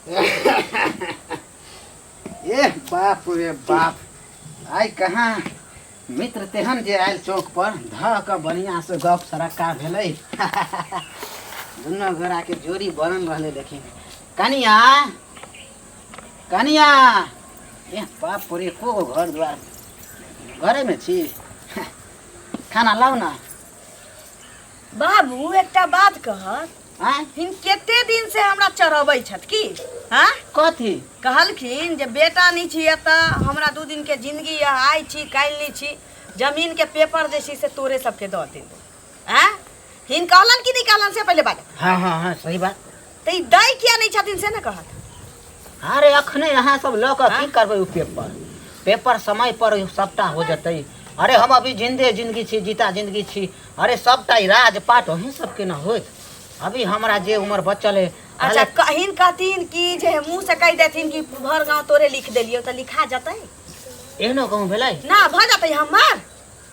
ए बाप रे बाप, आई कहाँ मित्र तेहन जे आयल चौक पर ध के बढ़िया से गप सरक्का भेलै। दुनू गोरा के जोड़ी बनल रहले। देखी कनिया कनिया, ए बाप रे को घर द्वार घरे में छी। खाना लाओ ना। बाबू एकटा बात कहत, हिन केते दिन से हमरा चढ़बै छत की? हाँ कथी कहलखिन जे बेटा नहीं छी एता, हमरा 2 दिन के जिंदगी है, आई छी काल नहीं छी, जमीन के पेपर जे छी से तोरे सबके द दे। हैं हिन कहलन कि नहीं कहलन से पहले बात। हाँ हाँ हाँ सही बात। त ई दई किया नहीं छथिन से न कहत। अरे अखने यहाँ सब ल के की करबै उ पेपर समय पर सबटा हो जतै। अरे हम अभी जिंदे जिंदगी छी, जीता जिंदगी छी। अरे सबटा राजपाट वही सबके न होत। अभी हमरा जे उम्र बचल है। अच्छा कहिन कहतीन कि जे मुंह से कह देथिन कि भर गांव तोरे लिख देलियो त लिखा जतै? एहनो कहूँ भेलै ना भ जतै हमर।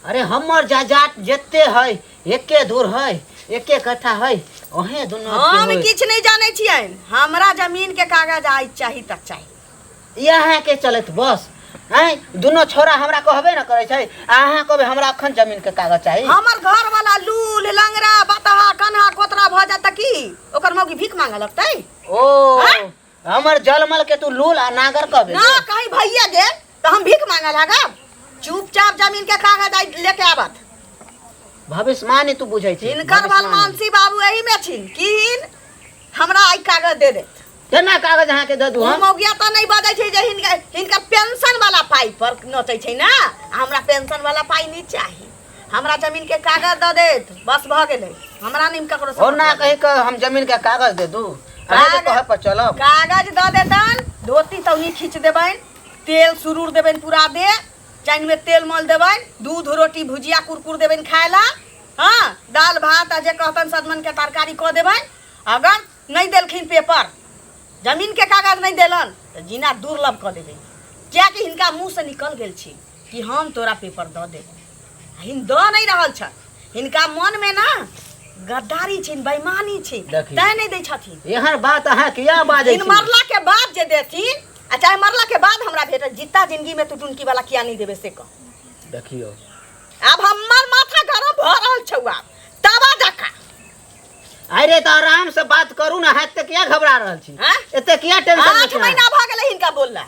अरे हमर जात जत्ते है एके दूर है, एके कट्ठा है, ओहे दुनो हम किछ नहीं जाने छियै। हमरा जमीन के कागज आई चाहिए त चाहिए। यहाँ के चलत बस हैं। दुनो छोरा हमरा कहबे न करे छै, अहाँ कहबे हमरा अखन जमीन के कागज चाहिए। हमर घर वाला लूल लंगरा बतहा कन्हा कोतरा भ जात की ओकर मौगी भीख मांगे लगतै? ओ हमर जलमल के तू लूल आ नागर कहबे ना कहीं भैया गेल त हम भीख मांगे लागब? चुपचाप जमीन के कागज आई लेके आबत। भविष्यवाणी तू बुझै छी। हिनकर मानसी बाबू एही में छिन कि हमरा आई कागज दे दे। केना कागज अहाँ के द दू? हम मौगिया त नहीं बदै छै जे हिनका पेंशन वाला पाई पर नोचै छै ना। हमरा पेंशन वाला पाई नहीं चाहिए, हमरा जमीन के कागज द देत बस भ गेलै। हमरा नहीं ककरो से और ना कहि के हम जमीन के कागज दे दू। अरे के कहे पर चलब। कागज द देतन, धोती तौनी खींच देबैन, तेल सुरूर देबैन पूरा दे, चाइन में तेल मल देबैन, दूध रोटी भुजिया कुरकुर देबैन खाएला। हां दाल भात आ जे कहतन सदमन के तरकारी क देबैन। अगर नहीं देलखिन पेपर, जमीन के कागज नहीं देलन तो जीना दुर्लभ कर देबे। क्या कि हिनका मुंह से निकल गेल छी कि हम तोरा पेपर द देब। हिन द नहीं रहल छ। हिनका मन में ना गद्दारी छै, बेईमानी छै, तै नहीं दै छथिन। एहन बात अहाँ किया बाजै छी? इन मरला के बाद जे देथिन आ चाहे मरला के बाद हमरा भेटत, जितना जिंदगी में तू टुनकी वाला किया नहीं देबे से कह। देखियो अब हमर माथा गरम भ रहल छौ। तबा जका अरे तो आराम से बात करू ना। हाथ क्या घबरा रहल छी? एते क्या टेंशन? 8 महीना भ गेलै हिनका बोलला।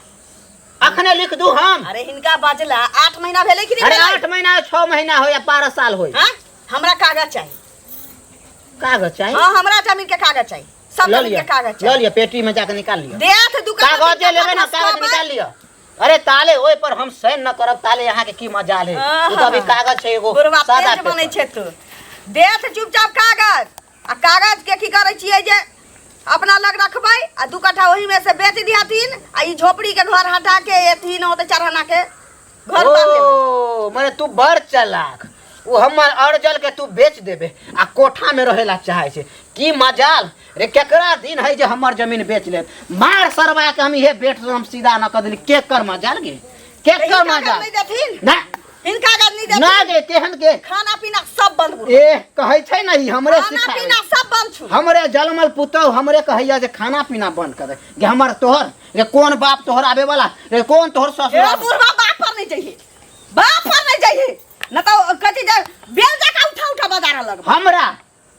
अखने लिख दू हम? अरे हिनका बाजला 8 महीना भेलै कि नहीं? अरे 8 महीना 6 महीना हो या 12 साल हो। हां हमरा कागज चाहिए। कागज चाहिए? हां हमरा जमीन के कागज चाहिए, सब जमीन के कागज चाहिए। ल लियो, पेटी में जाके निकाल लियो। देत दुकान कागज लेबे ना, कागज निकाल लियो। अरे ताले ओए पर हम साइन न करब, ताले यहाँ के की मजाल है। तू तो अभी कागज छै एगो सादा बनै छै। तू देत चुपचाप कागज। आ कागज के की करे छियै जे अपना लग रखबै आ 2 कट्ठा ओही में से बेच दियाथिन आ ई झोपड़ी के घर हटा के एथिन होते चढ़ाना के घर बांध लेबै। ओ माने तू बड़ चालाक। वो हमर अर्जल के तू बेच देबे आ कोठा में रहेला चाहे छे। की मजाल रे, केकरा दिन है जे हमर जमीन बेच ले? मार सरवा के हम ये बेट हम सीधा न कर देली। केकर मजाल गे? केकर मजाल? नहीं देथिन ना हिन कागज नहीं देथिन ना गे। केहन के खाना पीना सब बंद बुढ़। ए कहै छै नहीं हमरे खाना सिखाए। पीना सब बंद छु। हमरे जलमल पुतौ हमरे कहैया जे खाना पीना बंद कर दे। गे हमर तोहर रे कौन बाप तोहर आबे वाला रे? कौन तोहर ससुर? ए बुढ़वा बाप पर नहीं चाहिए, बाप पर नहीं चाहिए न तो कथि जे बेल जाका उठा उठा बाजार लग। हमरा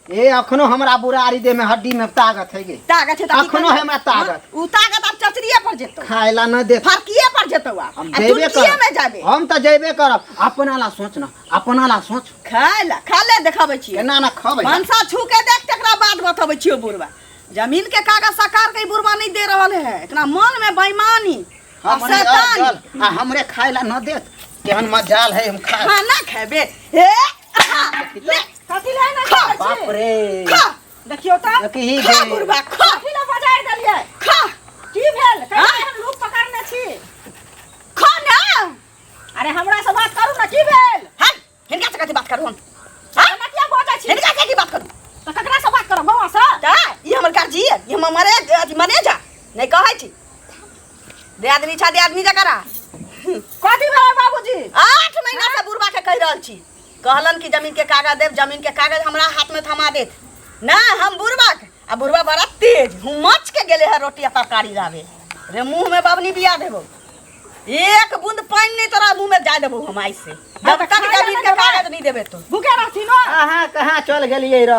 ए अखनो हमरा बुरारी दे में हड्डी में ताकत है गे। ताकत है अखनो हमरा ताकत। उ ताकत अब चचरिए पर जेतो, खाइला न दे, फरकिए पर जेतो। हम जेबे करब में जाबे। हम त जेबे करब। अपना ला सोच ना, अपना ला सोच। खाले देखाबै छी केना ना खबै? भंसा छू के देख तकरा बात बताबै छियो बुढ़वा। जमीन के कागज सरकार के बुढ़वा नहीं दे रहल है। एकरा मन में बेईमानी हमरे अर्जल आ हमरे खाइला न देत। केहन मजाल है हम खा खाना खाबे। हे ले कथि ले ना खाबै छी? बाप रे खा देखियो त देखी खा गे। बुढ़वा खा ले बाजार देलिए। खा की भेल? कहिन रूप पकड़ने छी? खा ना। अरे हमरा से बात करू ना। की भेल? हट हिनका से कथि बात करू हम? हां ना किया बाजै छी? हिनका से की बात करू? त ककरा से बात करब? गवा से? त ई हमर गाजी है, ई हम मरे मने जा नहीं कहै छी। दे आदमी छा, दे आदमी जकरा कथि भेल बाबूजी? 8 महीना से बुढ़वा के कह रहल छी। कहलन कि जमीन के कागज देब, जमीन के कागज हमरा हाथ में थमा देत ना। हम बुढ़वा आ बुढ़वा बड़ा तेज हुमच के गेले है रोटी आ तरकारी लावे रे मुंह में बबनी बिया देबो एक बूंद पानी नहीं तोरा मुंह में जा देबो हम ऐसे जब तक जमीन के कागज नहीं देबे तो भूखे रहती नो कहाँ चल गेलियै र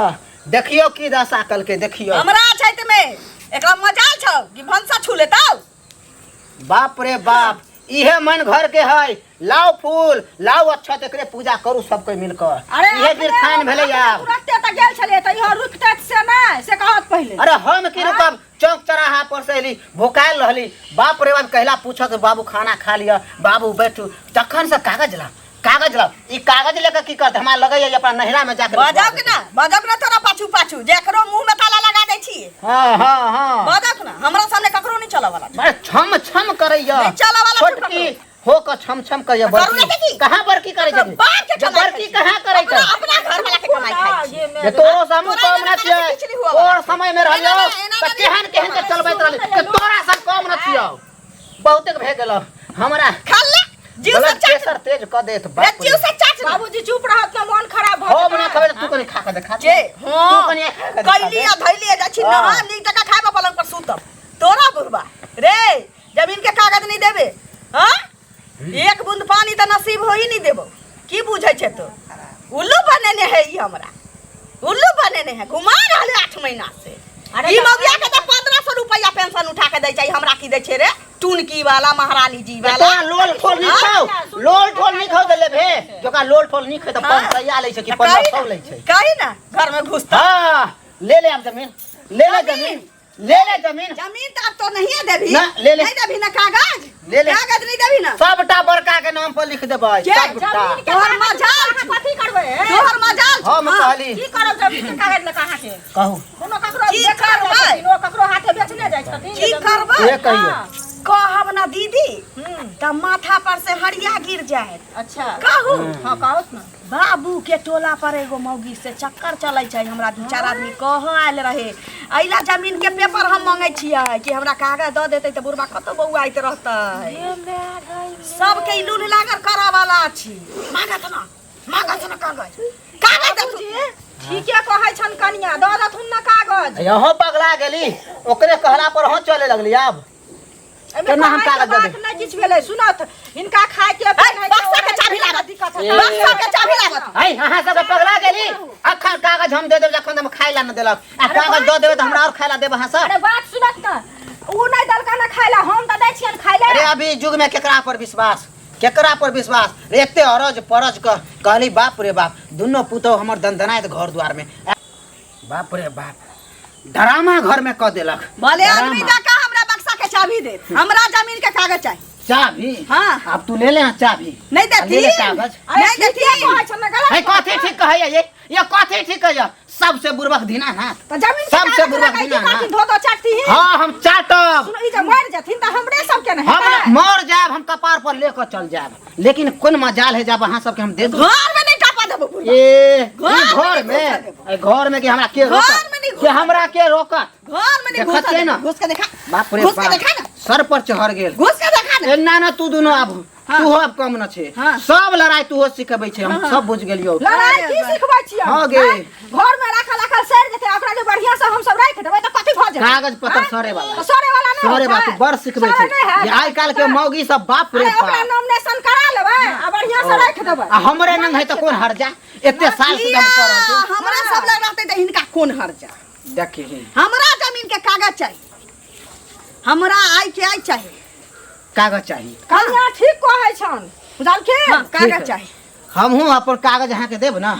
देखियो की दशा कल के देखियो हमरा छैत में एकरा मजाल छौ कि भंसा छू लेतौ बाप रे बाप इहे मन घर के है लाओ फूल लाओ अच्छा एकरे पूजा करू सब कोई मिलकर इहे तीर्थान भेले यार तुरंते त गेल छले त इहो रुकते से नहीं से कहत पहले अरे हम की रुकब चौक चौराहा पर से एली भोकाल रहली बाप रे बाप कहला पूछत बाबू खाना खा लिया बाबू बैठू तखन से कागज ला ई कागज लेकर की करत हमरा लगे अपना नहरा में जाकर बजब ना तोरा पाछू पाछू जेकरो मुंह में ताला लगा दै छी हां बजब ना हमरा सामने ककरो नहीं चला वाला बस छम छम करैया चला वाला छोटकी हो क छम छम करैया बड़की कहां बड़की करै छै बड़की कहां करै छै अपना घर वाला के कमाई खाई छी ये तोरो सामू काम ना छियै और समय में रहलियो त केहन केहन के चलबैत रहली तोरा सब काम ना छियौ बहुते भे गेल हमरा खा ले जीव से प्रेशर तेज क देत बाप जीव से चाच बाबूजी चुप रहत ना मन खराब भ हो बना खबर तू कनी खा के देखा जे तू कनी कैली आ धैली जा छी नहा नी टका खाबा पलंग पर सुतब तोरा बुढ़वा रे जमीन के कागज नहीं देबे हां एक बूंद पानी त नसीब होई नहीं देबो की बुझै छै तो उल्लू बनेने है ई हमरा उल्लू बनेने है घुमा रहले 8 महीना से ई मौगिया के त 1500 रुपया पेंशन उठा के दै छै हमरा की दै छै रे टुनकी वाला महारानी जी वाला लोल ठोल नहीं खाओ देले भे जोका लोल ठोल नहीं खाए त 500 ले छै कि 1500 ले छै कही ना घर में घुसता हां ले अब जमीन ले ले जमीन त अब तो नहीं देबी ना ले नहीं देबी ना कागज ले कागज नहीं देबी ना सबटा बड़का के नाम पर लिख देबै सबटा तोहर मजाल कथि करबै तोहर मजाल हम कहली की करब जमीन के कागज ले कहां के कहू कोनो ककरो देखबै नो ककरो हाथे बेचने जाय छथिन की करबै ये कहियो कहब ना दीदी त माथा पर से हरिया गिर जाए अच्छा कहू हां कहू ना बाबू के टोला पर एगो मौगी से चक्कर चलै छै हमरा दू चार आदमी कह आयल रहे अइला जमीन के पेपर हम मांगे छियै कि हमरा कागज द देतै त बुढ़वा कत बौआइत रहतै सब के लूल लागर करा वाला छी मांगत ना कागज दे तू ठीके कहै छन कनिया द दथुन ना कागज यहो पगला गेली ओकरे कहला पर हो चले लगली अब केना हम कागज दे बात नहीं किछ भेलै सुनत हिनका खाए के बक्सा के चाबी लागत दिक्कत है बक्सा के चाबी लागत आई हां सब पगला गेली अखन कागज हम दे देब जखन हम खाइला न देलक आ कागज दे देब त हमरा और खाइला देब हां सब अरे बात सुनत ना उ नहीं दलका ना खाइला हम त दै छियन खाइला अरे अभी युग में केकरा पर विश्वास रे एते अरज परज कहली बाप रे बाप दुनो पुतो हमर दनदनाइत घर द्वार में बाप रे बाप ड्रामा घर में क देलक भले आदमी जाका हमरा बक्सा के चाबी दे हमरा जमीन के कागज चाहिए चाबी हां अब तू ले ले चाबी नहीं देती ले ले कागज नहीं देती कहै छ ना गलत है कथि ठीक कहै ये कथि ठीक है सबसे बुर्बक दीना हाथ त जमीन सबसे बुर्बक दीना हाथ धो दो चाटती है हां हम चाटब सुनो ई जे मर जथिन त हमरे सब के नहीं हम मर जाब हम कपार पर लेकर चल जाब लेकिन कोन मजाल है जब वहां सब के हम दे दो घर में नहीं कापा देबो ए घर में कि हमरा के रोकत कि हमरा के रोकत घर में नहीं घुस के देखा बाप रे घुस के देखा ना सर पर चढ़ गेल घुस के देखा ना ना तू दुनो आब तू हो अब कम न छे सब लड़ाई तू हो सिखबै छे हम सब बुझ गेलियो लड़ाई की सिखबै छियै हां गे घर में राखल सर देते ओकरा जे बढ़िया से हम सब राख देबै त कथि भ जाय कागज पत्र सरे वाला नहीं सरे बात बड़ सिखबै छे ये आइ काल के मौगी सब बाप रे बाप ओकरा नॉमिनेशन करा लेबै आ बढ़िया से राख देबै आ हमरे नंग है त कोन हर जा एते साल से हम कर रहल छी हमरा सब लग रहते त हिनका कोन हर जा देखी हमरा जमीन के कागज चाहिए हमरा आई चाहिए कागज चाहिए कन्या ठीक कहै छन बुझल के कागज चाहिए हमहू अपन कागज अहाँ के देब ना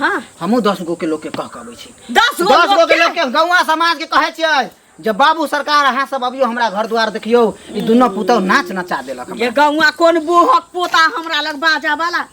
हमहू 10 गो के लोग के कह कहबै छी 10 गो के लोग के गौवा समाज के कहै छियै जब बाबू सरकार अहाँ सब अबियो हमरा घर द्वार देखियो ई दुनो पुतौ नाच नचा देलक ये गौवा कोन बुहक पोता हमरा लग बाजा वाला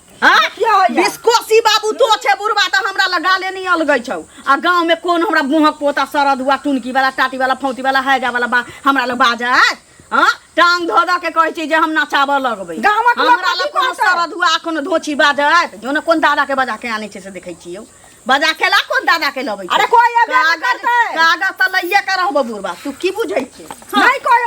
बिस्कोसी बाबू तो छे बुढ़वा त हमरा लग गाले नहीं अलगै छौ आ गांव में कोन हमरा बुहक पोता सरद हुआ टुनकी वाला टाटी वाला फौती वाला हैजा वाला हमरा लग बाजा है हां टांग धोदा के कहै छी जे हम नचाबऽ लगबै हमरा लग कोन सरद हुआ कोन धोची बाजा है जो न कोन दादा के बजा के आनै छै से देखै छियौ बजा के ला कोन दादा के लबै अरे कोई कागज त लइए के रहबो बुढ़वा तू की बुझै छी नहीं कोई